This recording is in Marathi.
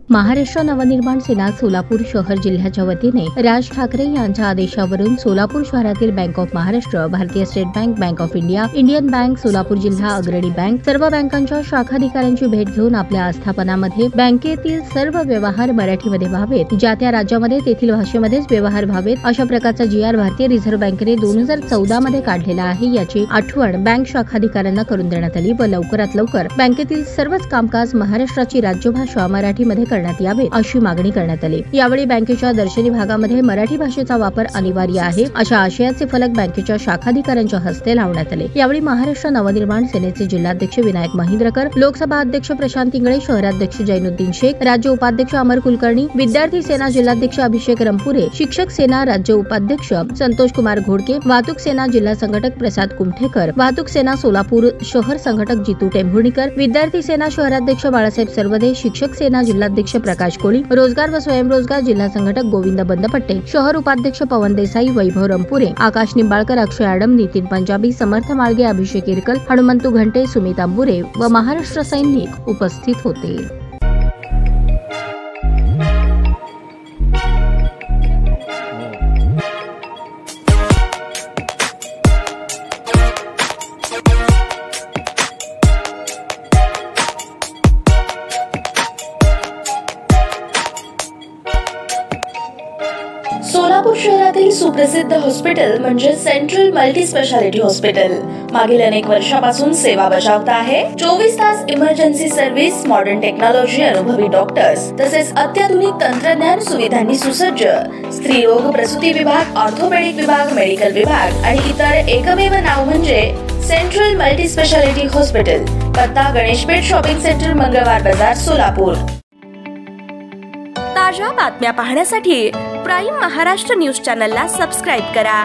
महाराष्ट्र नवनिर्माण सेना सोलापूर शहर जिल्ह्याच्या वतीने राज ठाकरे यांच्या आदेशावरून सोलापूर शहरातील बँक ऑफ महाराष्ट्र, भारतीय state bank, bank of India, Indian bank, Solapur जिल्हा अग्रणी बँक सर्व बँकांच्या शाखाधिकाऱ्यांची भेट घेऊन आपल्या आस्थापनामध्ये बँकेतील सर्व व्यवहार मराठीमध्ये व्हावेत, ज्या त्या राज्यामध्ये तेथील भाषेमध्येच व्यवहार व्हावेत, अशा प्रकारचा GR भारतीय रिझर्व्ह बँकेने 2014 मध्ये काढलेला आहे, याची आठवण बँक शाखाधिकाऱ्यांना करून देण्यात आली व लवकरात लवकर बँकेतील सर्वच कामकाज महाराष्ट्राची राज्यभाषा मराठीमध्ये करण्यात यावे अशी मागणी करण्यात आली। यावेळी बँकेच्या दर्शनी भागामध्ये मराठी भाषेचा वापर अनिवार्य आहे अशा आशयाचे फलक बँकेच्या शाखाधिकाऱ्यांच्या हस्ते लावण्यात आले। यावेळी महाराष्ट्र नवनिर्माण सेनेचे जिल्हाध्यक्ष विनायक महिंद्रकर, लोकसभा अध्यक्ष प्रशांत इंगळे, शहराध्यक्ष जैनुद्दीन शेख, राज्य उपाध्यक्ष अमर कुलकर्णी, विद्यार्थी सेना जिल्हाध्यक्ष अभिषेक रंपुरे, शिक्षक सेना राज्य उपाध्यक्ष संतोष कुमार घोडके, वाहतूक सेना जिल्हा संघटक प्रसाद कुमठेकर, वाहतूक सेना सोलापूर शहर संघटक जितू टेंभुर्णीकर, विद्यार्थी सेना शहराध्यक्ष बाळासाहेब सरवदे, शिक्षक सेना जिल्हाध्यक्ष प्रकाश कोळी, रोजगार व स्वयंरोजगार जिल्हा संघटक गोविंद बंदपट्टे, शहर उपाध्यक्ष पवन देसाई, वैभव रंपुरे, आकाश निंबाळकर, अक्षय आडम, नितीन पंजाबी, समर्थ माळगे, अभिषेक इरकल, हनुमंतू घंटे, सुमित अंबुरे व महाराष्ट्र सैनिक उपस्थित होते। सोलापूर शहरातील सुप्रसिद्ध हॉस्पिटल म्हणजे सेंट्रल मल्टी स्पेशालिटी हॉस्पिटल मागील अनेक वर्षापासून सेवा बजावत आहे। 24 तास इमर्जन्सी सर्व्हिस, मॉडर्न टेक्नॉलॉजी, अनुभवी डॉक्टर्स तसेच अत्याधुनिक तंत्रज्ञान सुविधांनी सुसज्ज स्त्रीरोग प्रसूती विभाग, ऑर्थोपेडिक विभाग, मेडिकल विभाग आणि इतर एकमेव नाव म्हणजे सेंट्रल मल्टी स्पेशालिटी हॉस्पिटल। पत्ता गणेशपेठ शॉपिंग सेंटर, मंगळवार बाजार, सोलापूर। ताज्या बातम्या पाहण्यासाठी प्राईम महाराष्ट्र न्यूज चॅनलला सबस्क्राईब करा।